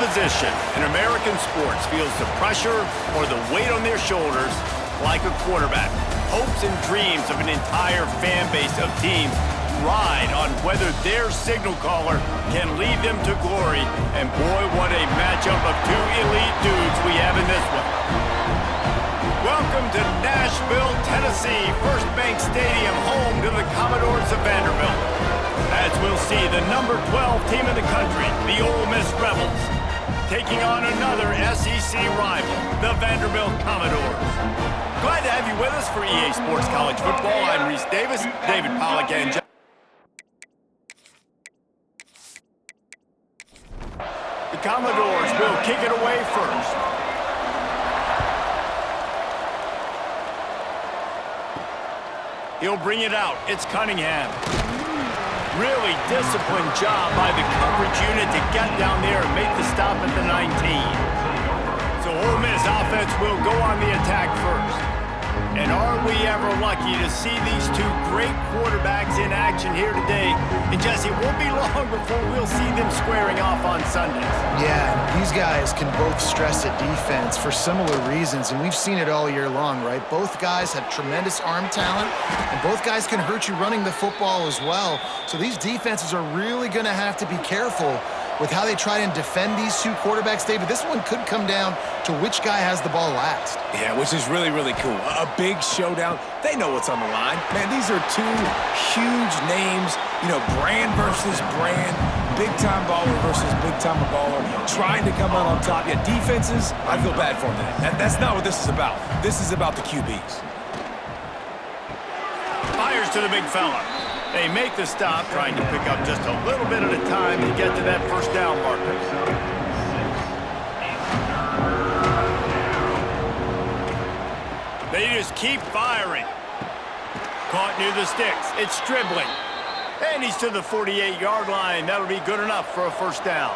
position in American sports feels the pressure or the weight on their shoulders like a quarterback. Hopes and dreams of an entire fan base of teams ride on whether their signal caller can lead them to glory. And boy, what a matchup of two elite dudes we have in this one. Welcome to Nashville, Tennessee, First Bank Stadium, home to the Commodores of Vanderbilt. As we'll see the number 12 team in the country, the Ole Miss Rebels, taking on another SEC rival, the Vanderbilt Commodores. Glad to have you with us for EA Sports College Football. I'm Reese Davis, David Pollack, and the Commodores will kick it away first. He'll bring it out. It's Cunningham. Really disciplined job by the coverage unit to get down there and make the stop at the 19. So Ole Miss offense will go on the attack first. And are we ever lucky to see these two great quarterbacks in action here today? And Jesse, it won't be long before we'll see them squaring off on Sundays. Yeah, these guys can both stress at defense for similar reasons, and we've seen it all year long, right? Both guys have tremendous arm talent, and both guys can hurt you running the football as well. So these defenses are really going to have to be careful with how they try and defend these two quarterbacks, David. This one could come down to which guy has the ball last. Yeah, which is really, really cool. A big showdown. They know what's on the line. Man, these are two huge names, you know, brand versus brand, big-time baller versus big-time baller, trying to come out on top. Yeah, defenses, I feel bad for them today. That's not what this is about. This is about the QBs. Fires to the big fella. They make the stop, trying to pick up just a little bit at a time to get to that first down marker. They just keep firing. Caught near the sticks. It's dribbling. And he's to the 48-yard line. That'll be good enough for a first down.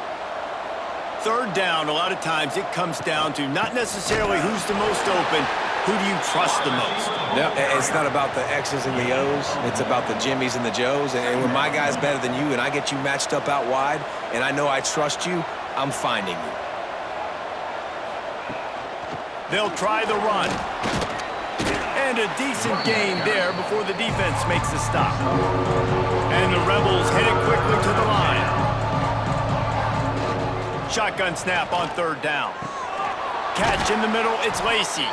Third down, a lot of times it comes down to not necessarily who's the most open, who do you trust the most? Yeah, it's not about the X's and the O's. It's about the Jimmies and the Joes. And when my guy's better than you and I get you matched up out wide and I know I trust you, I'm finding you. They'll try the run. And a decent gain there before the defense makes the stop. And the Rebels head it quickly to the line. Shotgun snap on third down. Catch in the middle, it's Lacey.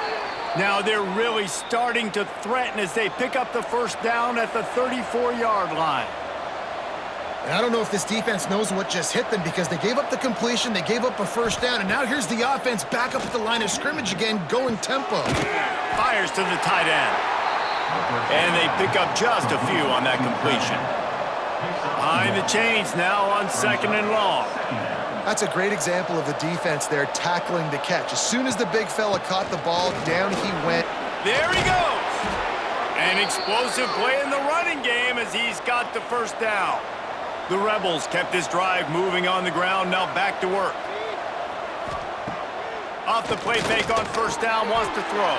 Now they're really starting to threaten as they pick up the first down at the 34-yard line. And I don't know if this defense knows what just hit them because they gave up the completion, they gave up a first down, and now here's the offense back up at the line of scrimmage again, going tempo. Fires to the tight end. And they pick up just a few on that completion. Behind the chains now on second and long. That's a great example of the defense there tackling the catch. As soon as the big fella caught the ball, down he went. There he goes. An explosive play in the running game as he's got the first down. The Rebels kept this drive moving on the ground, now back to work. Off the play fake on first down, wants to throw.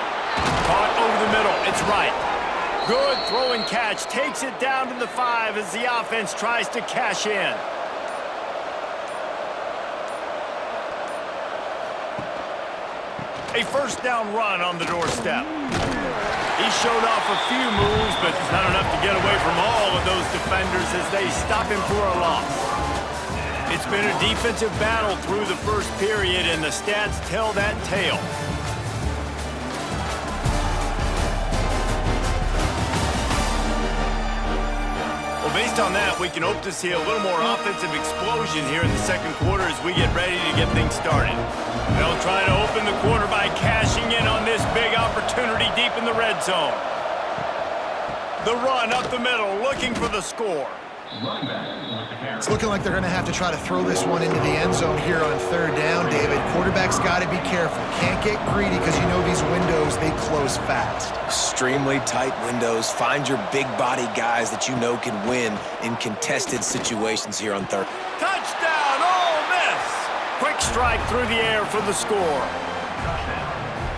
Caught over the middle, it's right. Good throw and catch, takes it down to the 5 as the offense tries to cash in. A first down run on the doorstep. He showed off a few moves, but not enough to get away from all of those defenders as they stop him for a loss. It's been a defensive battle through the first period, and the stats tell that tale. Well, based on that, we can hope to see a little more offensive explosion here in the second quarter as we get ready to get things started. They'll try to open the quarter by cashing in on this big opportunity deep in the red zone. The run up the middle, looking for the score. It's looking like they're going to have to try to throw this one into the end zone here on third down, David. Quarterback's got to be careful. Can't get greedy because you know these windows, they close fast. Extremely tight windows. Find your big-bodied guys that you know can win in contested situations here on third. Touchdown, Ole Miss! Quick strike through the air for the score.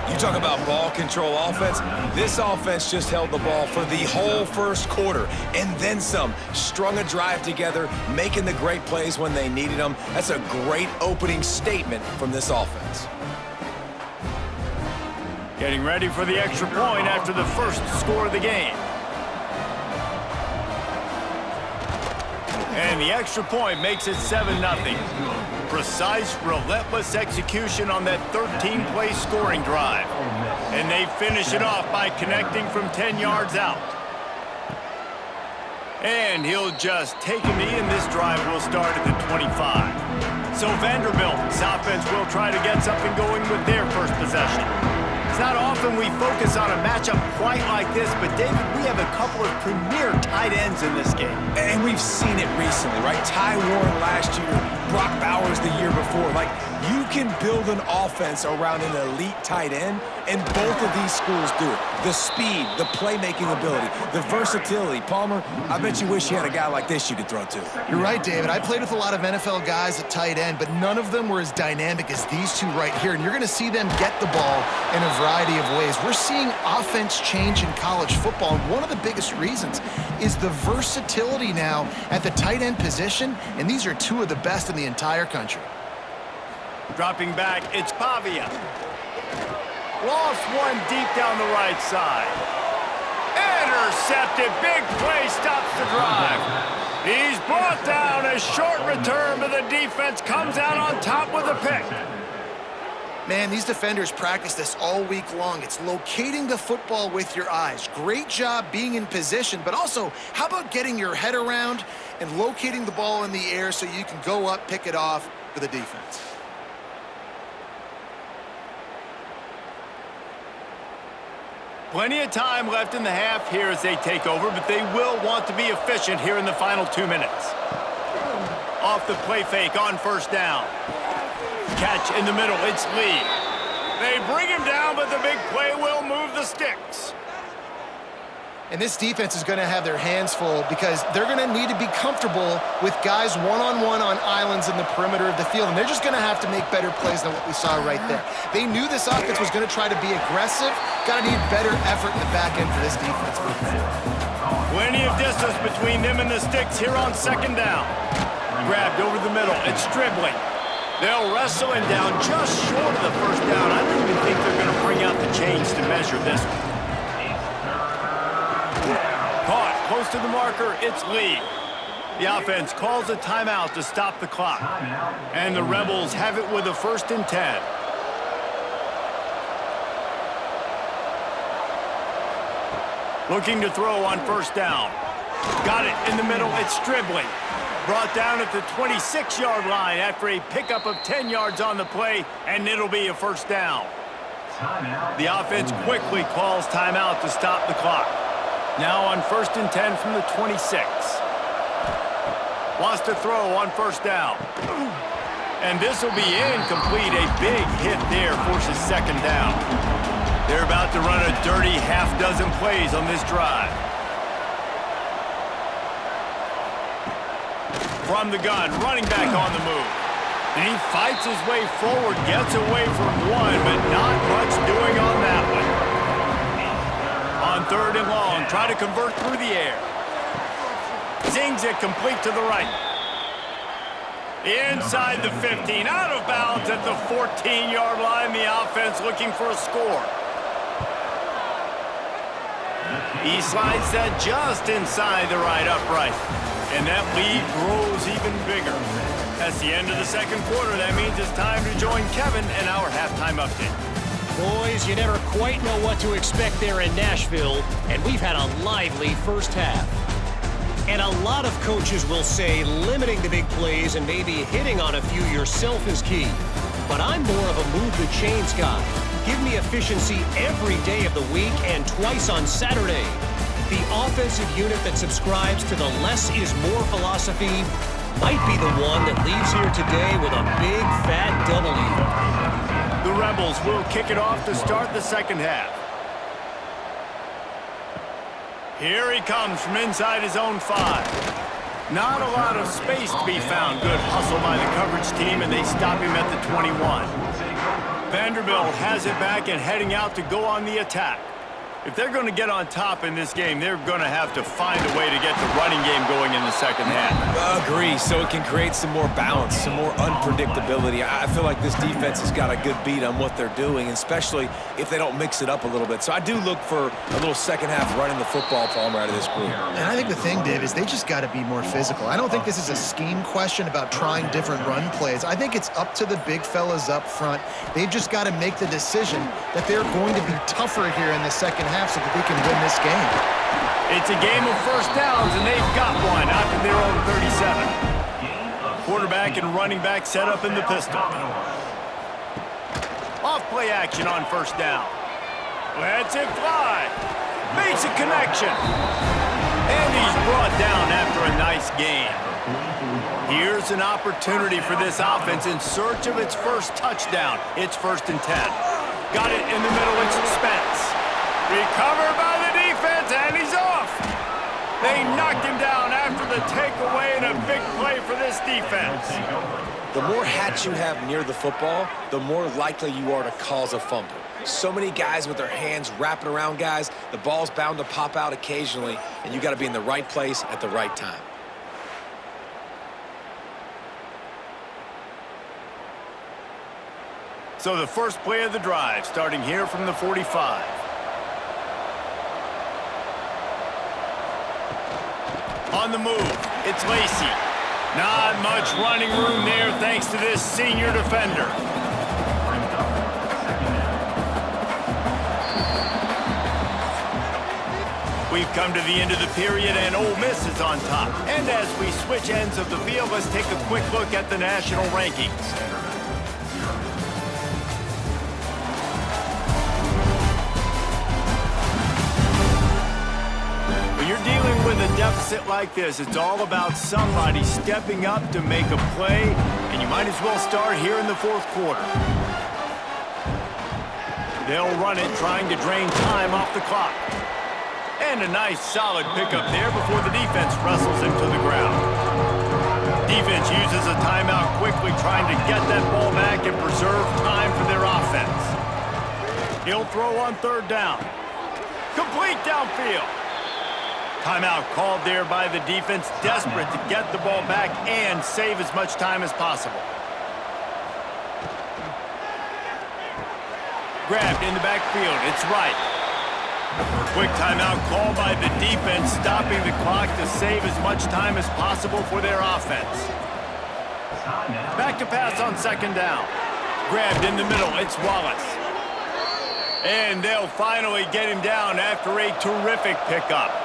You talk about ball control offense. This offense just held the ball for the whole first quarter and then some. Strung a drive together, making the great plays when they needed them. That's a great opening statement from this offense. Getting ready for the extra point after the first score of the game. And the extra point makes it 7-0. Precise, relentless execution on that 13-play scoring drive. And they finish it off by connecting from 10 yards out. And he'll just take a knee, and this drive will start at the 25. So Vanderbilt's offense will try to get something going with their first possession. It's not often we focus on a matchup quite like this, but David, we have a couple of premier tight ends in this game. And we've seen it recently, right? Ty Warren last year, Brock Bowers the year before. Like, you can build an offense around an elite tight end, and both of these schools do it. The speed, the playmaking ability, the versatility. Palmer, I bet you wish you had a guy like this you could throw to. You're right, David. I played with a lot of NFL guys at tight end, but none of them were as dynamic as these two right here. And you're going to see them get the ball in a variety of ways. We're seeing offense change in college football, and one of the biggest reasons is the versatility now at the tight end position, and these are two of the best in the entire country. Dropping back, it's Pavia. Lost one deep down the right side. Intercepted. Big play stops the drive. He's brought down. A short return, but the defense comes out on top with a pick. Man, these defenders practice this all week long. It's locating the football with your eyes. Great job being in position, but also, how about getting your head around and locating the ball in the air so you can go up, pick it off for the defense. Plenty of time left in the half here as they take over, but they will want to be efficient here in the final 2 minutes. Off the play fake on first down. Catch in the middle, it's Lee. They bring him down, but the big play will move the sticks. And this defense is going to have their hands full because they're going to need to be comfortable with guys one-on-one on islands in the perimeter of the field, and they're just going to have to make better plays than what we saw right there. They knew this offense was going to try to be aggressive. Got to need better effort in the back end for this defense moving forward. Plenty of distance between them and the sticks here on second down. Grabbed over the middle, it's Stribling. They'll wrestle him down just short of the first down. I don't even think they're going to bring out the chains to measure this one. Caught close to the marker, it's Lee. The offense calls a timeout to stop the clock. And the Rebels have it with a 1st and 10. Looking to throw on first down. Got it in the middle, it's Stribling. Brought down at the 26-yard line after a pickup of 10 yards on the play, and it'll be a first down. The offense quickly calls timeout to stop the clock. Now on 1st and 10 from the 26. Wants to throw on first down. And this will be incomplete. A big hit there forces second down. They're about to run a dirty half-dozen plays on this drive. From the gun, running back on the move. And he fights his way forward, gets away from one, but not much doing on that one. On 3rd and long, try to convert through the air. Zings it complete to the right. Inside the 15, out of bounds at the 14-yard line. The offense looking for a score. He slides that just inside the right upright. And that lead grows even bigger. That's the end of the second quarter. That means it's time to join Kevin and our halftime update. Boys, you never quite know what to expect there in Nashville, and we've had a lively first half. And a lot of coaches will say limiting the big plays and maybe hitting on a few yourself is key. But I'm more of a move the chains guy. Give me efficiency every day of the week and twice on Saturday. The offensive unit that subscribes to the less is more philosophy might be the one that leaves here today with a big fat W. The Rebels will kick it off to start the second half. Here he comes from inside his own 5. Not a lot of space to be found. Good hustle by the coverage team, and they stop him at the 21. Vanderbilt has it back and heading out to go on the attack. If they're going to get on top in this game, they're going to have to find a way to get the running game going in the second half. Agree, so it can create some more balance, some more unpredictability. I feel like this defense has got a good beat on what they're doing, especially if they don't mix it up a little bit. So I do look for a little second half running the football, Palmer, out of this group. And I think the thing, Dave, is they just got to be more physical. I don't think this is a scheme question about trying different run plays. I think it's up to the big fellas up front. They've just got to make the decision that they're going to be tougher here in the second half so that they can win this game. It's a game of first downs, and they've got one out to their own 37. Quarterback and running back set up in the pistol. Off-play action on first down. Lets it fly. Makes a connection. And he's brought down after a nice gain. Here's an opportunity for this offense in search of its first touchdown. It's 1st and 10. Got it in the middle. It's Spence. Recovered by the defense, and he's off. They knocked him down after the takeaway, and a big play for this defense. The more hats you have near the football, the more likely you are to cause a fumble. So many guys with their hands wrapping around guys, the ball's bound to pop out occasionally, and you got to be in the right place at the right time. So the first play of the drive, starting here from the 45. On the move, it's Lacey. Not much running room there thanks to this senior defender. We've come to the end of the period, and Ole Miss is on top. And as we switch ends of the field, let's take a quick look at the national rankings. You're dealing with a deficit like this, it's all about somebody stepping up to make a play, and you might as well start here in the 4th quarter. They'll run it, trying to drain time off the clock. And a nice solid pickup there before the defense wrestles him to the ground. Defense uses a timeout quickly, trying to get that ball back and preserve time for their offense. He'll throw on 3rd down. Complete downfield. Timeout called there by the defense, desperate to get the ball back and save as much time as possible. Grabbed in the backfield, it's right. Quick timeout called by the defense, stopping the clock to save as much time as possible for their offense. Back to pass on 2nd down. Grabbed in the middle, it's Wallace. And they'll finally get him down after a terrific pickup.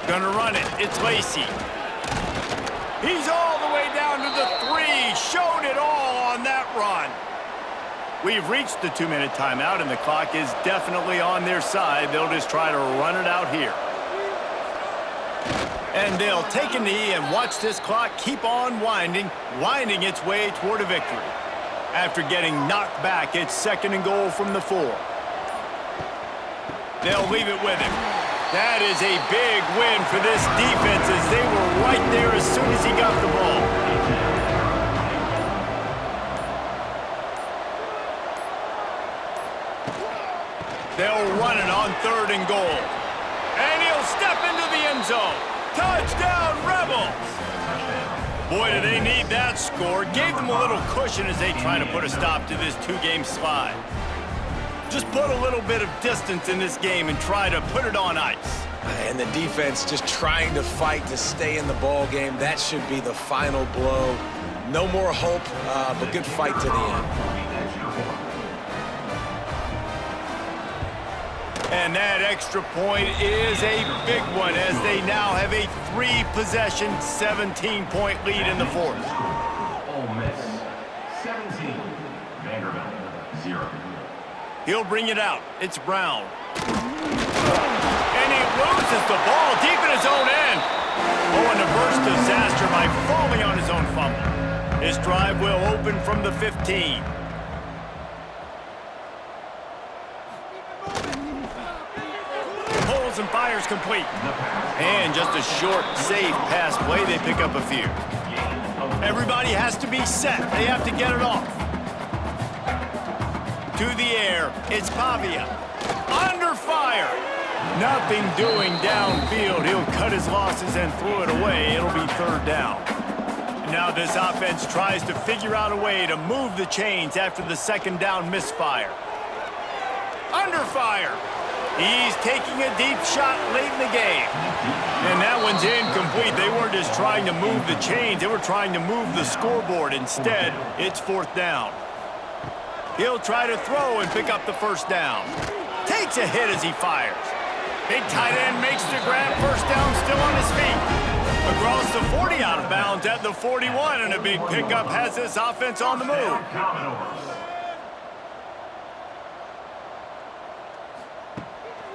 Gonna run it. It's Lacey. He's all the way down to the 3. Showed it all on that run. We've reached the 2-minute timeout, and the clock is definitely on their side. They'll just try to run it out here. And they'll take a knee and watch this clock keep on winding its way toward a victory. After getting knocked back, it's 2nd and goal from the 4. They'll leave it with him. That is a big win for this defense as they were right there as soon as he got the ball. They'll run it on 3rd and goal. And he'll step into the end zone. Touchdown, Rebels! Boy, do they need that score. Gave them a little cushion as they try to put a stop to this 2-game slide. Just put a little bit of distance in this game and try to put it on ice. And the defense just trying to fight to stay in the ball game. That should be the final blow. No more hope, but good fight to the end. And that extra point is a big one as they now have a 3-possession, 17-point lead in the 4th. Vanderbilt, 0. He'll bring it out. It's Brown. And he loses the ball deep in his own end. Oh, and a first disaster by falling on his own fumble. His drive will open from the 15. Pulls and fires complete. And just a short, safe pass play. They pick up a few. Everybody has to be set. They have to get it off. To the air. It's Pavia. Under fire. Nothing doing downfield. He'll cut his losses and throw it away. It'll be third down. Now this offense tries to figure out a way to move the chains after the second down misfire. Under fire. He's taking a deep shot late in the game. And that one's incomplete. They weren't just trying to move the chains. They were trying to move the scoreboard. Instead, it's fourth down. He'll try to throw and pick up the first down. Takes a hit as he fires. Big tight end makes the grab. First down, still on his feet. Across the 40 out of bounds at the 41, and a big pickup has this offense on the move.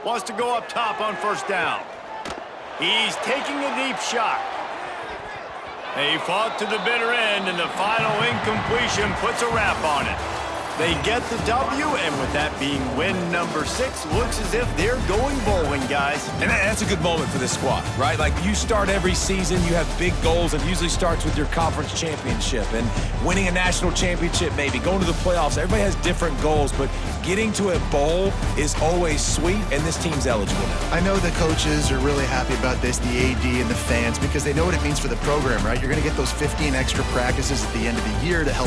Wants to go up top on first down. He's taking a deep shot. They fought to the bitter end, and the final incompletion puts a wrap on it. They get the W, and with that being win number 6, looks as if they're going bowling, guys. And that's a good moment for this squad, right? Like, you start every season, you have big goals, and it usually starts with your conference championship and winning a national championship, maybe going to the playoffs. Everybody has different goals, but getting to a bowl is always sweet, and this team's eligible now. I know the coaches are really happy about this, the AD and the fans, because they know what it means for the program, right? You're going to get those 15 extra practices at the end of the year to help